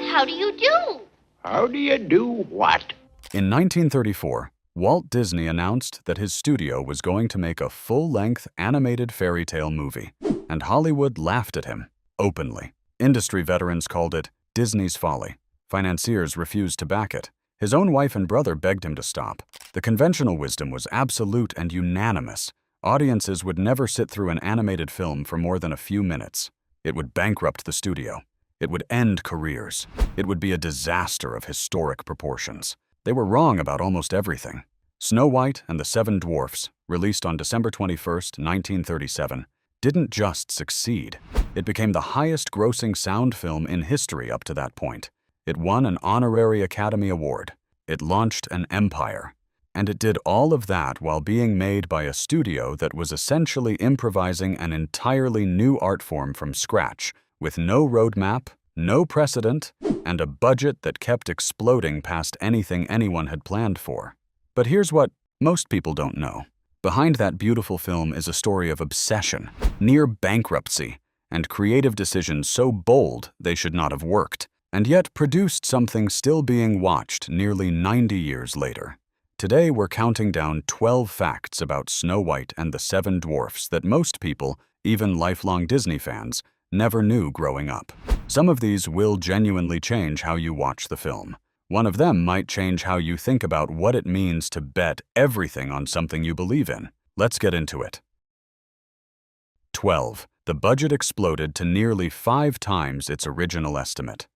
how do you do? How do you do what? In 1934, Walt Disney announced that his studio was going to make a full-length animated fairy tale movie, and Hollywood laughed at him, openly. Industry veterans called it Disney's folly. Financiers refused to back it. His own wife and brother begged him to stop. The conventional wisdom was absolute and unanimous. Audiences would never sit through an animated film for more than a few minutes. It would bankrupt the studio. It would end careers. It would be a disaster of historic proportions. They were wrong about almost everything. Snow White and the Seven Dwarfs, released on December 21, 1937, didn't just succeed. It became the highest-grossing sound film in history up to that point. It won an honorary Academy Award. It launched an empire. And it did all of that while being made by a studio that was essentially improvising an entirely new art form from scratch, with no roadmap, no precedent, and a budget that kept exploding past anything anyone had planned for. But here's what most people don't know. Behind that beautiful film is a story of obsession, near bankruptcy, and creative decisions so bold they should not have worked, and yet produced something still being watched nearly 90 years later. Today we're counting down 12 facts about Snow White and the Seven Dwarfs that most people, even lifelong Disney fans, never knew growing up. Some of these will genuinely change how you watch the film. One of them might change how you think about what it means to bet everything on something you believe in. Let's get into it. 12. The budget exploded to nearly 5 times its original estimate.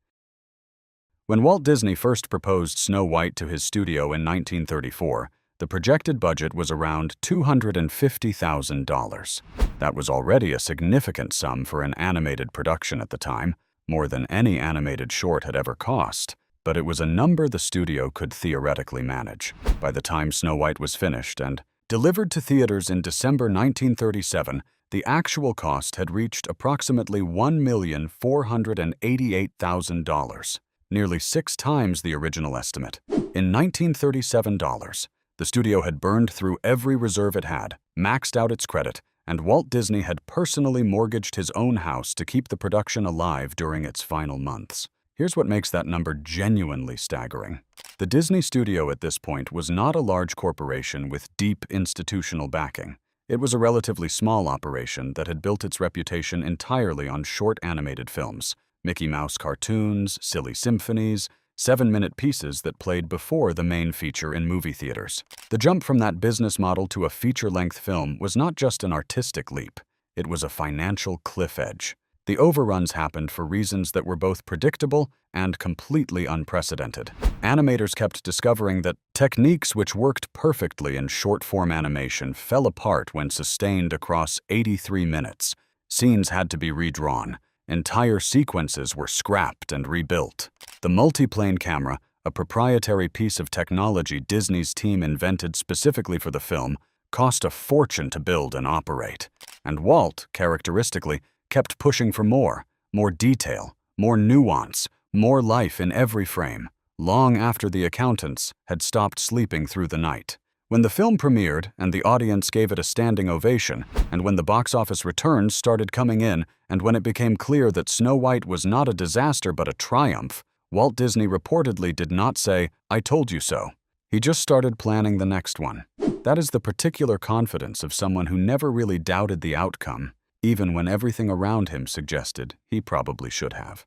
When Walt Disney first proposed Snow White to his studio in 1934, the projected budget was around $250,000. That was already a significant sum for an animated production at the time, more than any animated short had ever cost. But it was a number the studio could theoretically manage. By the time Snow White was finished and delivered to theaters in December 1937, the actual cost had reached approximately $1,488,000, nearly 6 times the original estimate. In 1937 dollars, the studio had burned through every reserve it had, maxed out its credit, and Walt Disney had personally mortgaged his own house to keep the production alive during its final months. Here's what makes that number genuinely staggering. The Disney studio at this point was not a large corporation with deep institutional backing. It was a relatively small operation that had built its reputation entirely on short animated films, Mickey Mouse cartoons, silly symphonies, 7-minute pieces that played before the main feature in movie theaters. The jump from that business model to a feature-length film was not just an artistic leap, it was a financial cliff edge. The overruns happened for reasons that were both predictable and completely unprecedented. Animators kept discovering that techniques which worked perfectly in short-form animation fell apart when sustained across 83 minutes. Scenes had to be redrawn. Entire sequences were scrapped and rebuilt. The multiplane camera, a proprietary piece of technology Disney's team invented specifically for the film, cost a fortune to build and operate. And Walt, characteristically, kept pushing for more detail, more nuance, more life in every frame, long after the accountants had stopped sleeping through the night. When the film premiered and the audience gave it a standing ovation, and when the box office returns started coming in, and when it became clear that Snow White was not a disaster but a triumph, Walt Disney reportedly did not say, "I told you so." He just started planning the next one. That is the particular confidence of someone who never really doubted the outcome, even when everything around him suggested he probably should have.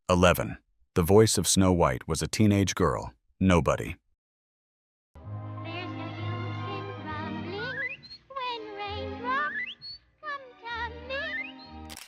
11. The voice of Snow White was a teenage girl, nobody. There's no use in grumbling when raindrops come tumbling.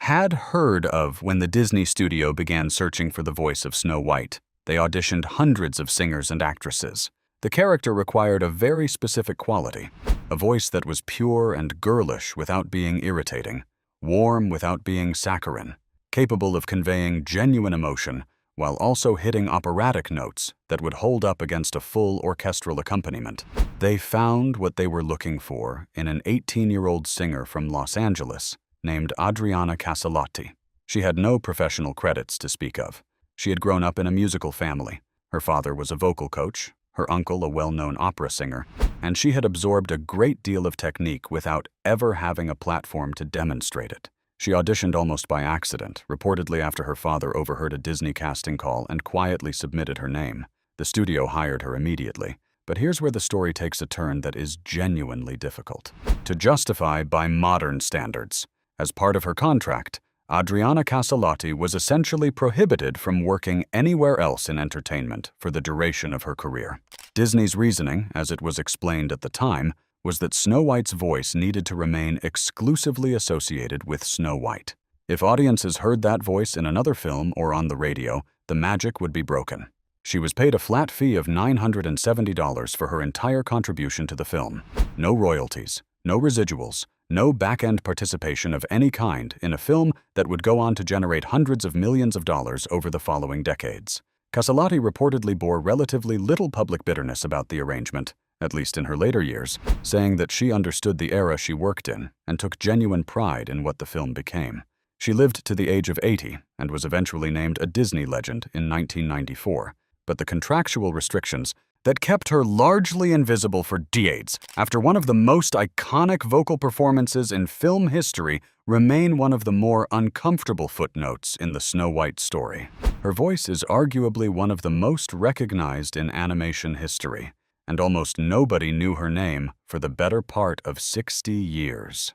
Had heard of when the Disney studio began searching for the voice of Snow White. They auditioned hundreds of singers and actresses. The character required a very specific quality, a voice that was pure and girlish without being irritating, warm without being saccharine, capable of conveying genuine emotion while also hitting operatic notes that would hold up against a full orchestral accompaniment. They found what they were looking for in an 18-year-old singer from Los Angeles named Adriana Caselotti. She had no professional credits to speak of. She had grown up in a musical family. Her father was a vocal coach, her uncle a well-known opera singer, and she had absorbed a great deal of technique without ever having a platform to demonstrate it. She auditioned almost by accident, reportedly after her father overheard a Disney casting call and quietly submitted her name. The studio hired her immediately. But here's where the story takes a turn that is genuinely difficult to justify by modern standards. As part of her contract, Adriana Caselotti was essentially prohibited from working anywhere else in entertainment for the duration of her career. Disney's reasoning, as it was explained at the time, was that Snow White's voice needed to remain exclusively associated with Snow White. If audiences heard that voice in another film or on the radio, the magic would be broken. She was paid a flat fee of $970 for her entire contribution to the film. No royalties, no residuals, no back-end participation of any kind in a film that would go on to generate hundreds of millions of dollars over the following decades. Caselotti reportedly bore relatively little public bitterness about the arrangement, at least in her later years, saying that she understood the era she worked in and took genuine pride in what the film became. She lived to the age of 80 and was eventually named a Disney legend in 1994, but the contractual restrictions that kept her largely invisible for decades after one of the most iconic vocal performances in film history remain one of the more uncomfortable footnotes in the Snow White story. Her voice is arguably one of the most recognized in animation history, and almost nobody knew her name for the better part of 60 years.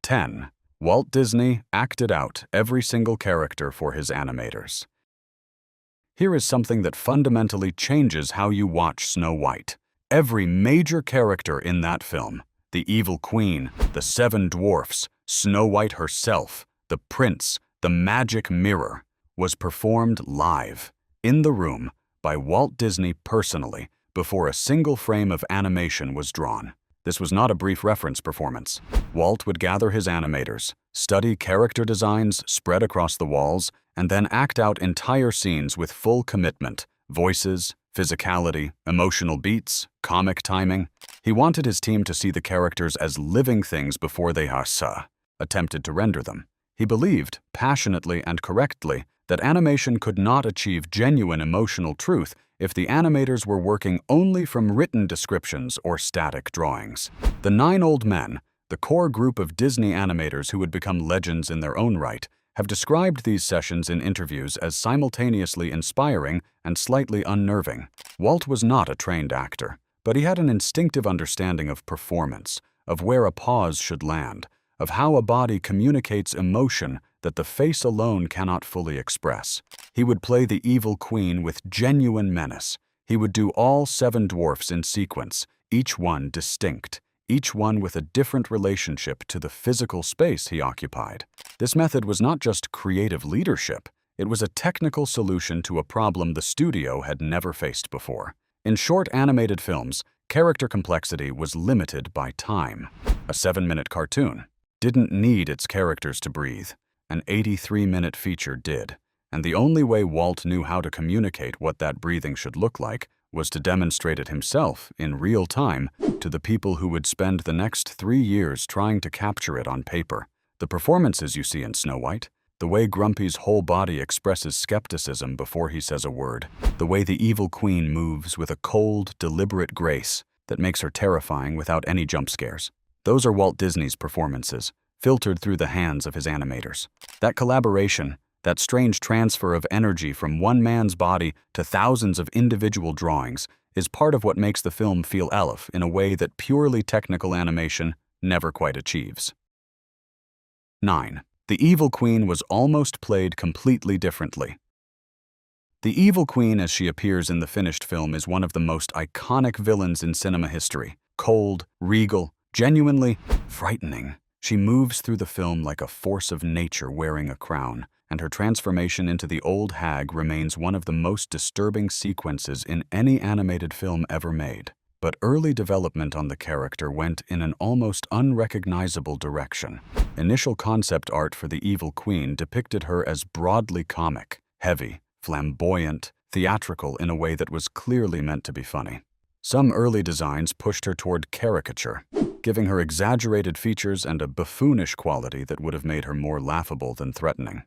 10. Walt Disney acted out every single character for his animators. Here is something that fundamentally changes how you watch Snow White. Every major character in that film, the Evil Queen, the Seven Dwarfs, Snow White herself, the Prince, the Magic Mirror, was performed live, in the room, by Walt Disney personally, before a single frame of animation was drawn. This was not a brief reference performance. Walt would gather his animators, study character designs spread across the walls, and then act out entire scenes with full commitment, voices, physicality, emotional beats, comic timing. He wanted his team to see the characters as living things before they attempted to render them. He believed, passionately and correctly, that animation could not achieve genuine emotional truth if the animators were working only from written descriptions or static drawings. The 9 old men, the core group of Disney animators who would become legends in their own right, have described these sessions in interviews as simultaneously inspiring and slightly unnerving. Walt was not a trained actor, but he had an instinctive understanding of performance, of where a pause should land, of how a body communicates emotion that the face alone cannot fully express. He would play the Evil Queen with genuine menace. He would do all 7 dwarfs in sequence, each one distinct, each one with a different relationship to the physical space he occupied. This method was not just creative leadership, it was a technical solution to a problem the studio had never faced before. In short animated films, character complexity was limited by time. A 7-minute cartoon didn't need its characters to breathe. An 83-minute feature did, and the only way Walt knew how to communicate what that breathing should look like was to demonstrate it himself in real time to the people who would spend the next 3 years trying to capture it on paper. The performances you see in Snow White, the way Grumpy's whole body expresses skepticism before he says a word, the way the Evil Queen moves with a cold, deliberate grace that makes her terrifying without any jump scares. Those are Walt Disney's performances, filtered through the hands of his animators. That collaboration, that strange transfer of energy from one man's body to thousands of individual drawings, is part of what makes the film feel alive in a way that purely technical animation never quite achieves. 9. The Evil Queen was almost played completely differently. The Evil Queen as she appears in the finished film is one of the most iconic villains in cinema history. Cold, regal, genuinely frightening. She moves through the film like a force of nature wearing a crown, and her transformation into the old hag remains one of the most disturbing sequences in any animated film ever made. But early development on the character went in an almost unrecognizable direction. Initial concept art for the Evil Queen depicted her as broadly comic, heavy, flamboyant, theatrical in a way that was clearly meant to be funny. Some early designs pushed her toward caricature, giving her exaggerated features and a buffoonish quality that would have made her more laughable than threatening.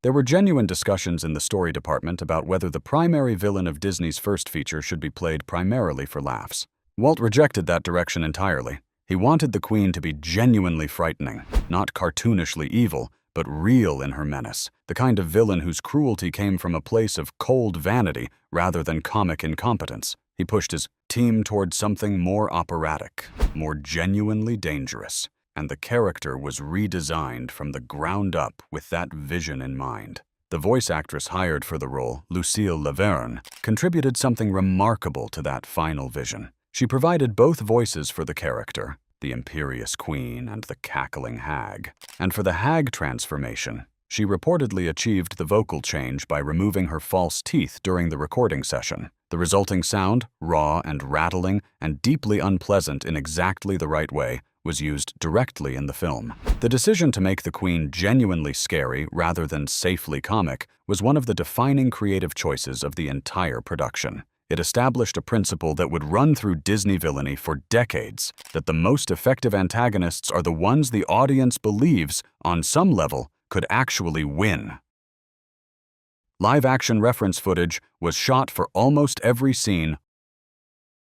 There were genuine discussions in the story department about whether the primary villain of Disney's first feature should be played primarily for laughs. Walt rejected that direction entirely. He wanted the queen to be genuinely frightening, not cartoonishly evil, but real in her menace, the kind of villain whose cruelty came from a place of cold vanity rather than comic incompetence. He pushed his team toward something more operatic, more genuinely dangerous, and the character was redesigned from the ground up with that vision in mind. The voice actress hired for the role, Lucille Laverne, contributed something remarkable to that final vision. She provided both voices for the character, the imperious queen and the cackling hag. And for the hag transformation, she reportedly achieved the vocal change by removing her false teeth during the recording session. The resulting sound, raw and rattling and deeply unpleasant in exactly the right way, was used directly in the film. The decision to make the queen genuinely scary rather than safely comic was one of the defining creative choices of the entire production. It established a principle that would run through Disney villainy for decades, that the most effective antagonists are the ones the audience believes, on some level, could actually win. Live-action reference footage was shot for almost every scene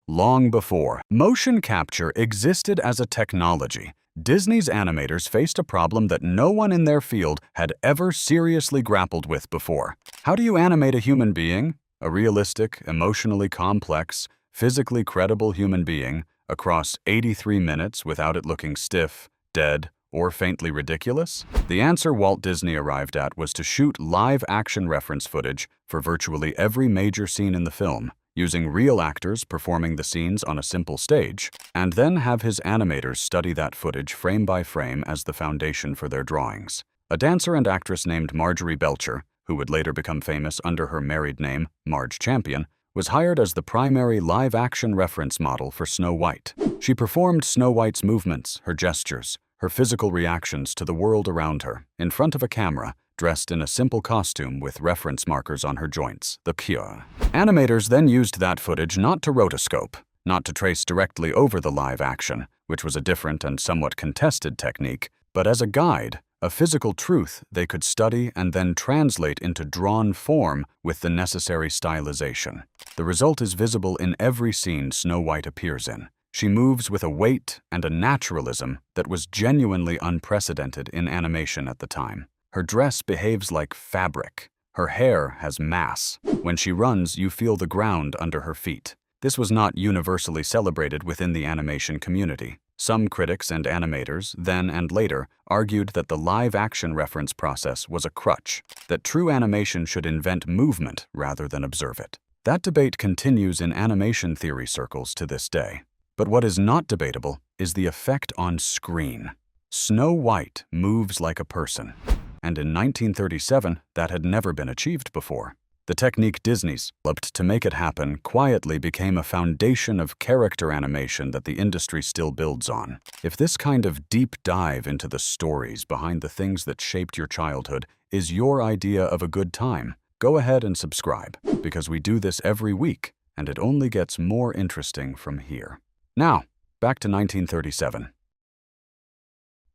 long before motion capture existed as a technology. Disney's animators faced a problem that no one in their field had ever seriously grappled with before. How do you animate a human being, a realistic, emotionally complex, physically credible human being, across 83 minutes without it looking stiff, dead, or faintly ridiculous? The answer Walt Disney arrived at was to shoot live-action reference footage for virtually every major scene in the film, using real actors performing the scenes on a simple stage, and then have his animators study that footage frame by frame as the foundation for their drawings. A dancer and actress named Marjorie Belcher, who would later become famous under her married name, Marge Champion, was hired as the primary live-action reference model for Snow White. She performed Snow White's movements, her gestures, her physical reactions to the world around her, in front of a camera, dressed in a simple costume with reference markers on her joints, the cure. Animators then used that footage not to rotoscope, not to trace directly over the live action, which was a different and somewhat contested technique, but as a guide, a physical truth they could study and then translate into drawn form with the necessary stylization. The result is visible in every scene Snow White appears in. She moves with a weight and a naturalism that was genuinely unprecedented in animation at the time. Her dress behaves like fabric. Her hair has mass. When she runs, you feel the ground under her feet. This was not universally celebrated within the animation community. Some critics and animators, then and later, argued that the live-action reference process was a crutch, that true animation should invent movement rather than observe it. That debate continues in animation theory circles to this day. But what is not debatable is the effect on screen. Snow White moves like a person. And in 1937, that had never been achieved before. The technique Disney's developed to make it happen quietly became a foundation of character animation that the industry still builds on. If this kind of deep dive into the stories behind the things that shaped your childhood is your idea of a good time, go ahead and subscribe, because we do this every week, and it only gets more interesting from here. Now, back to 1937.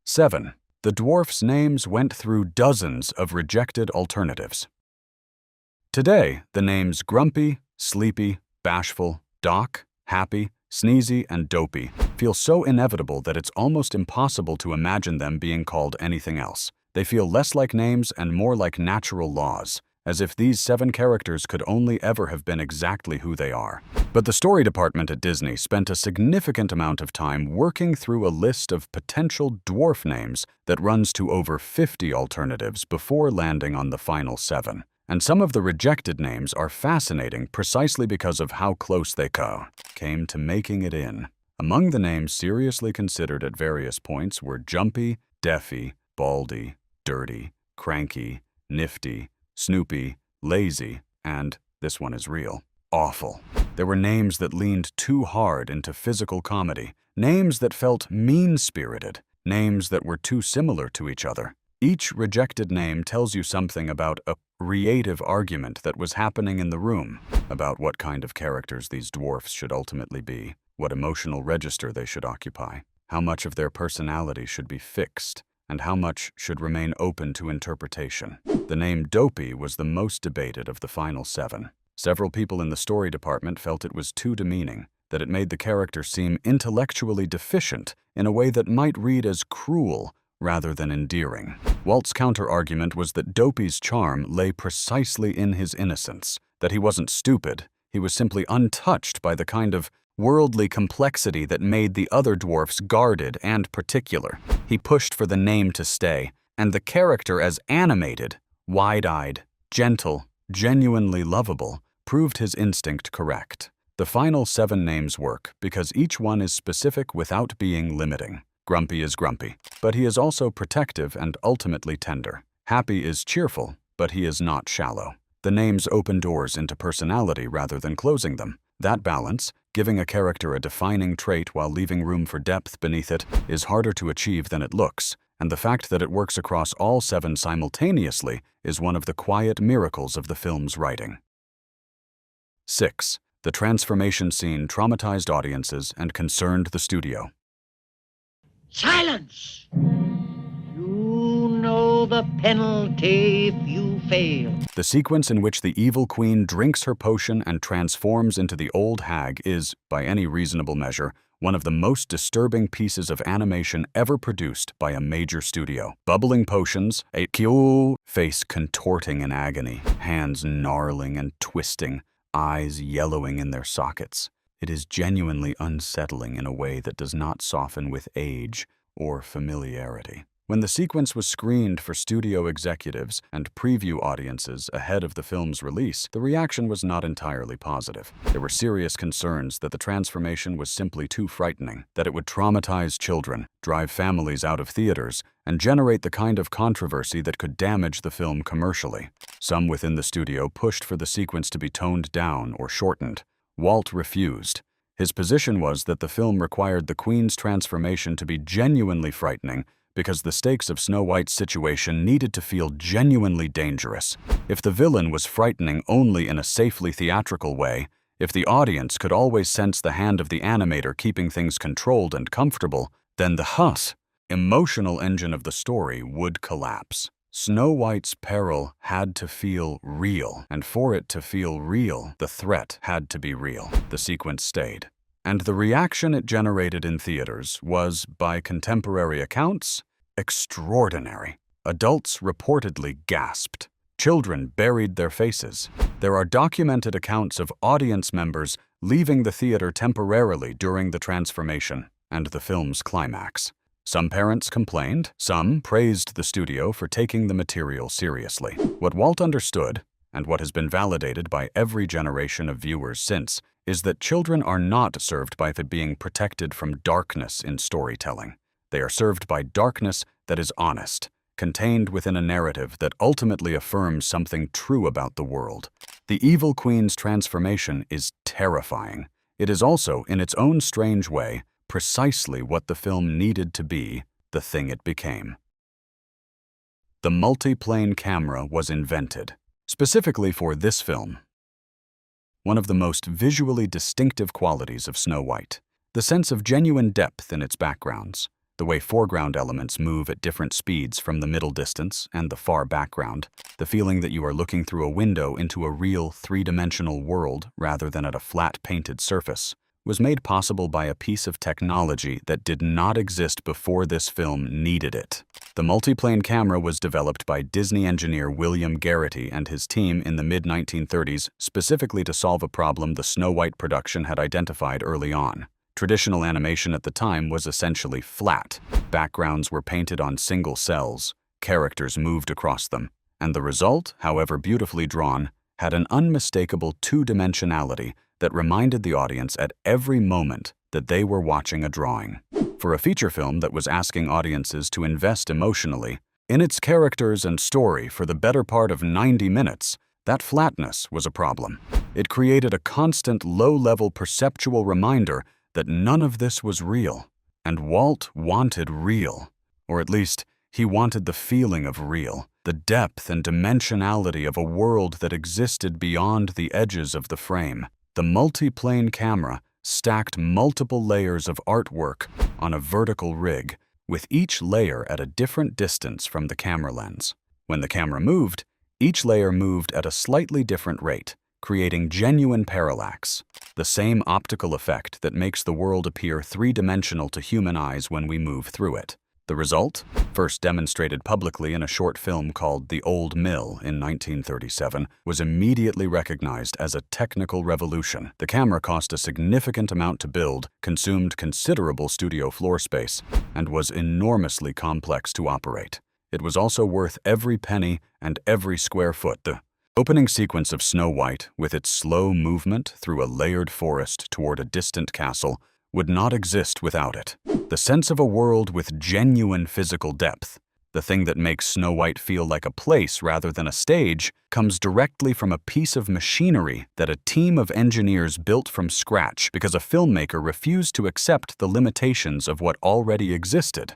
7. The dwarfs' names went through dozens of rejected alternatives. Today, the names Grumpy, Sleepy, Bashful, Doc, Happy, Sneezy, and Dopey feel so inevitable that it's almost impossible to imagine them being called anything else. They feel less like names and more like natural laws, as if these 7 characters could only ever have been exactly who they are. But the story department at Disney spent a significant amount of time working through a list of potential dwarf names that runs to over 50 alternatives before landing on the final 7. And some of the rejected names are fascinating precisely because of how close they came to making it in. Among the names seriously considered at various points were Jumpy, Deafy, Baldy, Dirty, Cranky, Nifty, Snoopy, Lazy, and, this one is real, Awful. There were names that leaned too hard into physical comedy, names that felt mean-spirited, names that were too similar to each other. Each rejected name tells you something about a creative argument that was happening in the room, about what kind of characters these dwarfs should ultimately be, what emotional register they should occupy, how much of their personality should be fixed, and how much should remain open to interpretation. The name Dopey was the most debated of the final 7. Several people in the story department felt it was too demeaning, that it made the character seem intellectually deficient in a way that might read as cruel rather than endearing. Walt's counter-argument was that Dopey's charm lay precisely in his innocence, that he wasn't stupid, he was simply untouched by the kind of worldly complexity that made the other dwarfs guarded and particular. He pushed for the name to stay, and the character as animated, wide-eyed, gentle, genuinely lovable, proved his instinct correct. The final 7 names work because each one is specific without being limiting. Grumpy is grumpy, but he is also protective and ultimately tender. Happy is cheerful, but he is not shallow. The names open doors into personality rather than closing them. That balance, giving a character a defining trait while leaving room for depth beneath it, is harder to achieve than it looks, and the fact that it works across all 7 simultaneously is one of the quiet miracles of the film's writing. 6. The transformation scene traumatized audiences and concerned the studio. Silence! You know the penalty if you fail. The sequence in which the evil queen drinks her potion and transforms into the old hag is, by any reasonable measure, one of the most disturbing pieces of animation ever produced by a major studio. Bubbling potions, a kyo face contorting in agony, hands gnarling and twisting, eyes yellowing in their sockets. It is genuinely unsettling in a way that does not soften with age or familiarity. When the sequence was screened for studio executives and preview audiences ahead of the film's release, the reaction was not entirely positive. There were serious concerns that the transformation was simply too frightening, that it would traumatize children, drive families out of theaters, and generate the kind of controversy that could damage the film commercially. Some within the studio pushed for the sequence to be toned down or shortened. Walt refused. His position was that the film required the Queen's transformation to be genuinely frightening because the stakes of Snow White's situation needed to feel genuinely dangerous. If the villain was frightening only in a safely theatrical way, if the audience could always sense the hand of the animator keeping things controlled and comfortable, then the emotional engine of the story would collapse. Snow White's peril had to feel real, and for it to feel real, the threat had to be real. The sequence stayed. And the reaction it generated in theaters was, by contemporary accounts, extraordinary. Adults reportedly gasped. Children buried their faces. There are documented accounts of audience members leaving the theater temporarily during the transformation and the film's climax. Some parents complained, some praised the studio for taking the material seriously. What Walt understood, and what has been validated by every generation of viewers since, is that children are not served by being protected from darkness in storytelling. They are served by darkness that is honest, contained within a narrative that ultimately affirms something true about the world. The evil queen's transformation is terrifying. It is also, in its own strange way, precisely what the film needed to be, the thing it became. The multiplane camera was invented, specifically for this film. One of the most visually distinctive qualities of Snow White, the sense of genuine depth in its backgrounds, the way foreground elements move at different speeds from the middle distance and the far background, the feeling that you are looking through a window into a real three-dimensional world rather than at a flat painted surface, was made possible by a piece of technology that did not exist before this film needed it. The multiplane camera was developed by Disney engineer William Garrity and his team in the mid-1930s specifically to solve a problem the Snow White production had identified early on. Traditional animation at the time was essentially flat. Backgrounds were painted on single cells, characters moved across them, and the result, however beautifully drawn, had an unmistakable two-dimensionality that reminded the audience at every moment that they were watching a drawing. For a feature film that was asking audiences to invest emotionally in its characters and story for the better part of 90 minutes, that flatness was a problem. It created a constant low-level perceptual reminder that none of this was real. And Walt wanted real, or at least he wanted the feeling of real, the depth and dimensionality of a world that existed beyond the edges of the frame. The multiplane camera stacked multiple layers of artwork on a vertical rig, with each layer at a different distance from the camera lens. When the camera moved, each layer moved at a slightly different rate, creating genuine parallax, the same optical effect that makes the world appear three-dimensional to human eyes when we move through it. The result, first demonstrated publicly in a short film called The Old Mill in 1937, was immediately recognized as a technical revolution. The camera cost a significant amount to build, consumed considerable studio floor space, and was enormously complex to operate. It was also worth every penny and every square foot. The opening sequence of Snow White, with its slow movement through a layered forest toward a distant castle, would not exist without it. The sense of a world with genuine physical depth, the thing that makes Snow White feel like a place rather than a stage, comes directly from a piece of machinery that a team of engineers built from scratch because a filmmaker refused to accept the limitations of what already existed.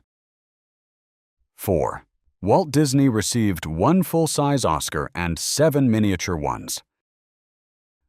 4. Walt Disney received 1 full-size Oscar and 7 miniature ones.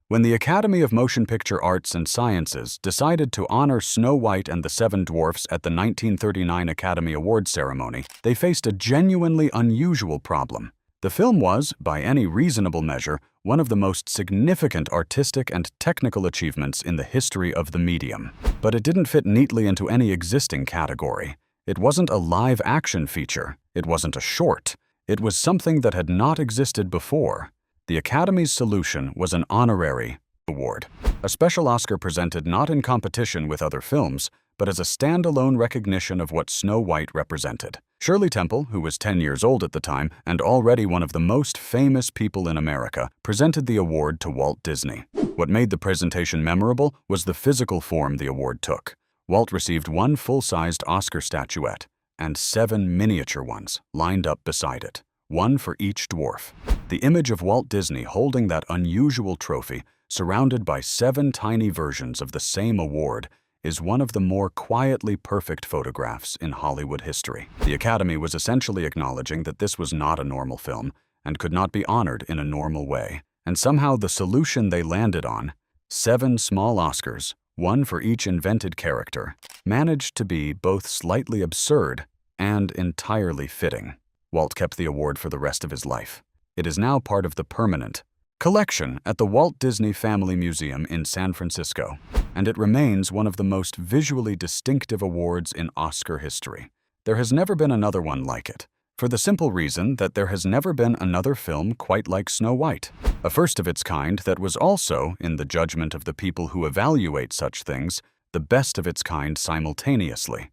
When the Academy of Motion Picture Arts and Sciences decided to honor Snow White and the Seven Dwarfs at the 1939 Academy Awards ceremony, they faced a genuinely unusual problem. The film was, by any reasonable measure, one of the most significant artistic and technical achievements in the history of the medium. But it didn't fit neatly into any existing category. It wasn't a live-action feature. It wasn't a short. It was something that had not existed before. The Academy's solution was an honorary award, a special Oscar presented not in competition with other films, but as a standalone recognition of what Snow White represented. Shirley Temple, who was 10 years old at the time and already one of the most famous people in America, presented the award to Walt Disney. What made the presentation memorable was the physical form the award took. Walt received 1 full-sized Oscar statuette and 7 miniature ones lined up beside it, 1 for each dwarf. The image of Walt Disney holding that unusual trophy, surrounded by 7 tiny versions of the same award, is one of the more quietly perfect photographs in Hollywood history. The Academy was essentially acknowledging that this was not a normal film and could not be honored in a normal way. And somehow the solution they landed on, 7 small Oscars, 1 for each invented character, managed to be both slightly absurd and entirely fitting. Walt kept the award for the rest of his life. It is now part of the permanent collection at the Walt Disney Family Museum in San Francisco, and it remains one of the most visually distinctive awards in Oscar history. There has never been another one like it, for the simple reason that there has never been another film quite like Snow White, a first of its kind that was also, in the judgment of the people who evaluate such things, the best of its kind simultaneously.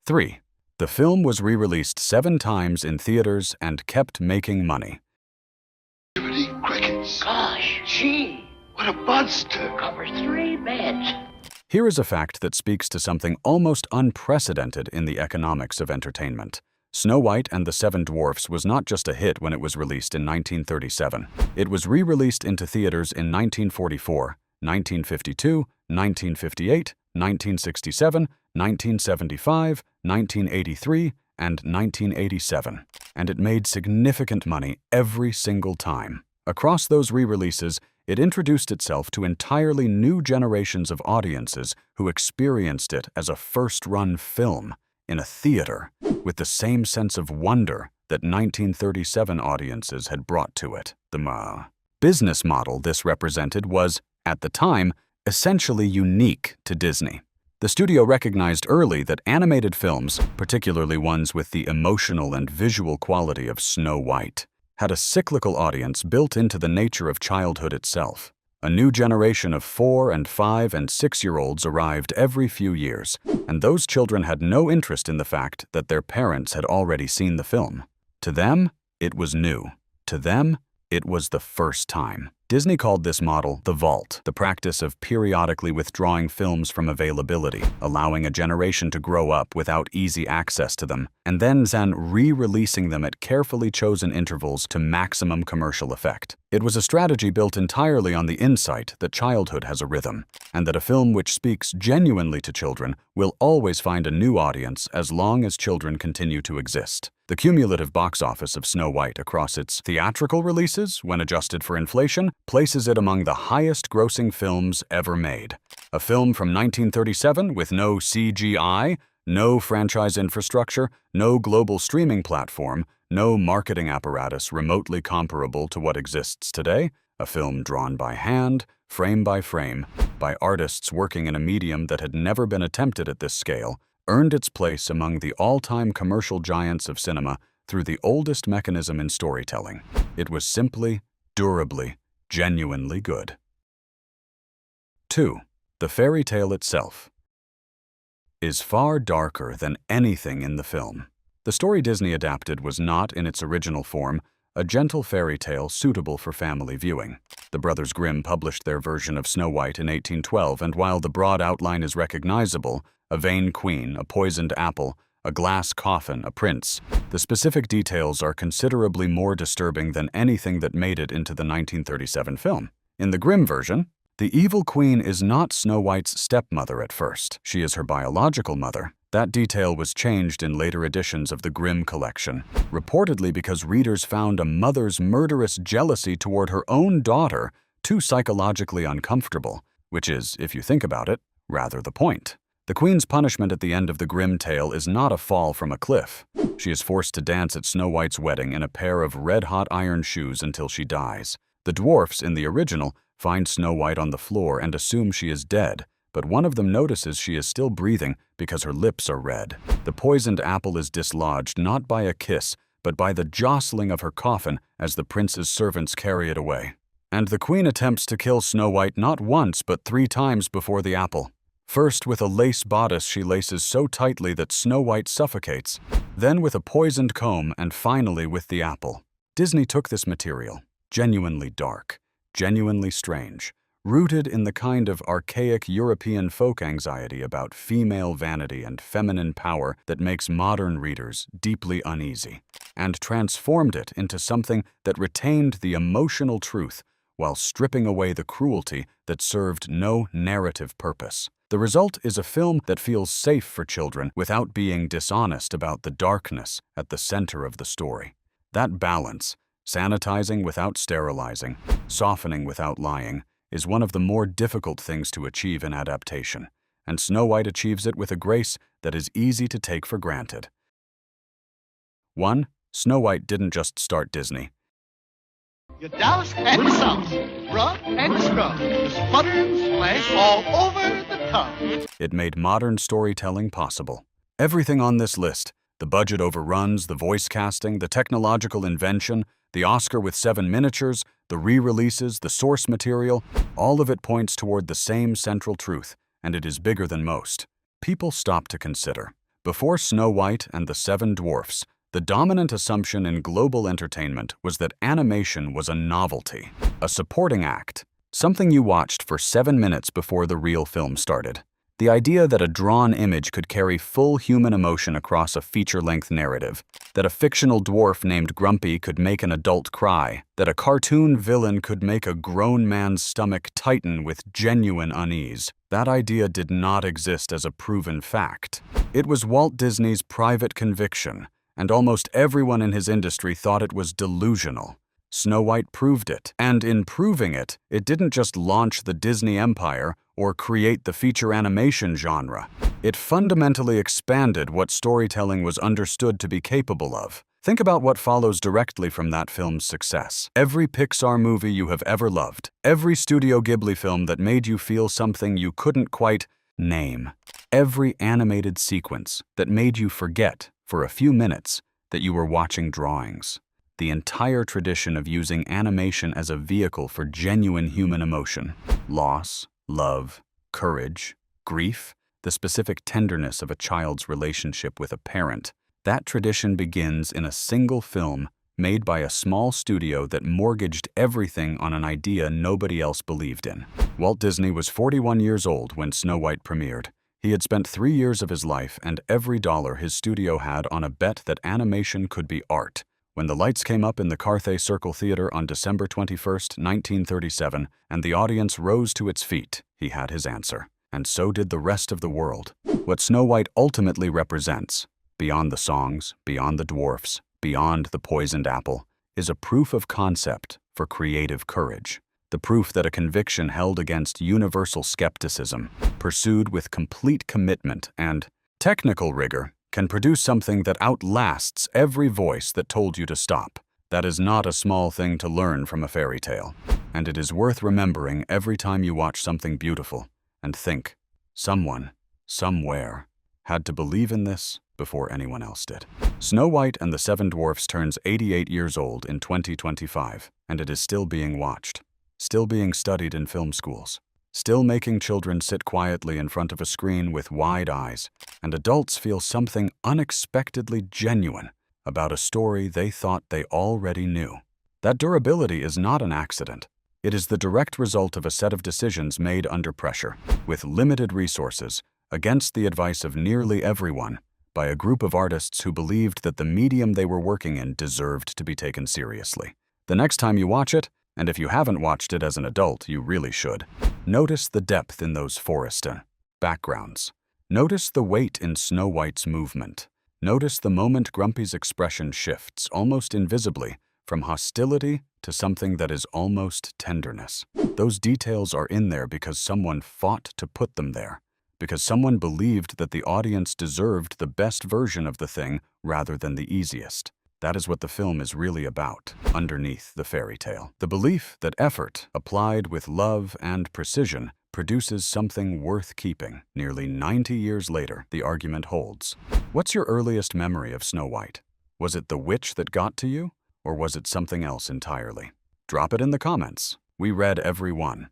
3. The film was re-released 7 times in theaters and kept making money. Crickets. Gosh, gee, What a monster. covers 3 beds. Here is a fact that speaks to something almost unprecedented in the economics of entertainment. Snow White and the Seven Dwarfs was not just a hit when it was released in 1937. It was re-released into theaters in 1944, 1952, 1958, 1967, 1975, 1983, and 1987, and it made significant money every single time. Across those re-releases, it introduced itself to entirely new generations of audiences who experienced it as a first-run film in a theater with the same sense of wonder that 1937 audiences had brought to it. The business model this represented was, at the time, essentially unique to Disney. The studio recognized early that animated films, particularly ones with the emotional and visual quality of Snow White, had a cyclical audience built into the nature of childhood itself. A new generation of 4-, 5-, and 6-year-olds arrived every few years, and those children had no interest in the fact that their parents had already seen the film. To them, it was new. To them, it was the first time. Disney called this model the vault, the practice of periodically withdrawing films from availability, allowing a generation to grow up without easy access to them, and then re-releasing them at carefully chosen intervals to maximum commercial effect. It was a strategy built entirely on the insight that childhood has a rhythm, and that a film which speaks genuinely to children will always find a new audience as long as children continue to exist. The cumulative box office of Snow White across its theatrical releases, when adjusted for inflation, places it among the highest-grossing films ever made. A film from 1937 with no CGI, no franchise infrastructure, no global streaming platform, no marketing apparatus remotely comparable to what exists today, a film drawn by hand, frame by frame, by artists working in a medium that had never been attempted at this scale, earned its place among the all-time commercial giants of cinema through the oldest mechanism in storytelling. It was simply, durably, genuinely good. 2. The fairy tale itself is far darker than anything in the film. The story Disney adapted was not, in its original form, a gentle fairy tale suitable for family viewing. The Brothers Grimm published their version of Snow White in 1812, and while the broad outline is recognizable, a vain queen, a poisoned apple, a glass coffin, a prince, the specific details are considerably more disturbing than anything that made it into the 1937 film. In the Grimm version, the evil queen is not Snow White's stepmother at first. She is her biological mother. That detail was changed in later editions of the Grimm collection, reportedly because readers found a mother's murderous jealousy toward her own daughter too psychologically uncomfortable, which is, if you think about it, rather the point. The queen's punishment at the end of the Grimm tale is not a fall from a cliff. She is forced to dance at Snow White's wedding in a pair of red-hot iron shoes until she dies. The dwarfs, in the original, find Snow White on the floor and assume she is dead, but one of them notices she is still breathing because her lips are red. The poisoned apple is dislodged not by a kiss, but by the jostling of her coffin as the prince's servants carry it away. And the queen attempts to kill Snow White not once but 3 times before the apple. First with a lace bodice she laces so tightly that Snow White suffocates, then with a poisoned comb, and finally with the apple. Disney took this material, genuinely dark, genuinely strange, rooted in the kind of archaic European folk anxiety about female vanity and feminine power that makes modern readers deeply uneasy, and transformed it into something that retained the emotional truth while stripping away the cruelty that served no narrative purpose. The result is a film that feels safe for children without being dishonest about the darkness at the center of the story. That balance, sanitizing without sterilizing, softening without lying, is one of the more difficult things to achieve in adaptation, and Snow White achieves it with a grace that is easy to take for granted. 1. Snow White didn't just start Disney. You douse and sauce, rub and scrub, you sputter and splash all over the tub. It made modern storytelling possible. Everything on this list, the budget overruns, the voice casting, the technological invention, the Oscar with 7 miniatures, the re-releases, the source material, all of it points toward the same central truth, and it is bigger than most. People stop to consider. Before Snow White and the Seven Dwarfs, the dominant assumption in global entertainment was that animation was a novelty, a supporting act, something you watched for 7 minutes before the real film started. The idea that a drawn image could carry full human emotion across a feature-length narrative, that a fictional dwarf named Grumpy could make an adult cry, that a cartoon villain could make a grown man's stomach tighten with genuine unease, that idea did not exist as a proven fact. It was Walt Disney's private conviction, and almost everyone in his industry thought it was delusional. Snow White proved it, and in proving it, it didn't just launch the Disney empire or create the feature animation genre. It fundamentally expanded what storytelling was understood to be capable of. Think about what follows directly from that film's success. Every Pixar movie you have ever loved, every Studio Ghibli film that made you feel something you couldn't quite name, every animated sequence that made you forget, for a few minutes, that you were watching drawings. The entire tradition of using animation as a vehicle for genuine human emotion, loss, love, courage, grief, the specific tenderness of a child's relationship with a parent, that tradition begins in a single film made by a small studio that mortgaged everything on an idea nobody else believed in. Walt Disney was 41 years old when Snow White premiered. He had spent 3 years of his life and every dollar his studio had on a bet that animation could be art. When the lights came up in the Carthay Circle Theater on December 21, 1937, and the audience rose to its feet, he had his answer. And so did the rest of the world. What Snow White ultimately represents, beyond the songs, beyond the dwarfs, beyond the poisoned apple, is a proof of concept for creative courage. The proof that a conviction held against universal skepticism, pursued with complete commitment and technical rigor, can produce something that outlasts every voice that told you to stop. That is not a small thing to learn from a fairy tale. And it is worth remembering every time you watch something beautiful and think, someone, somewhere, had to believe in this before anyone else did. Snow White and the Seven Dwarfs turns 88 years old in 2025, and it is still being watched, still being studied in film schools, still making children sit quietly in front of a screen with wide eyes, and adults feel something unexpectedly genuine about a story they thought they already knew. That durability is not an accident. It is the direct result of a set of decisions made under pressure, with limited resources, against the advice of nearly everyone, by a group of artists who believed that the medium they were working in deserved to be taken seriously. The next time you watch it, and if you haven't watched it as an adult, you really should, notice the depth in those forest backgrounds. Notice the weight in Snow White's movement. Notice the moment Grumpy's expression shifts, almost invisibly, from hostility to something that is almost tenderness. Those details are in there because someone fought to put them there, because someone believed that the audience deserved the best version of the thing rather than the easiest. That is what the film is really about, underneath the fairy tale. The belief that effort, applied with love and precision, produces something worth keeping. Nearly 90 years later, the argument holds. What's your earliest memory of Snow White? Was it the witch that got to you? Or was it something else entirely? Drop it in the comments. We read every one.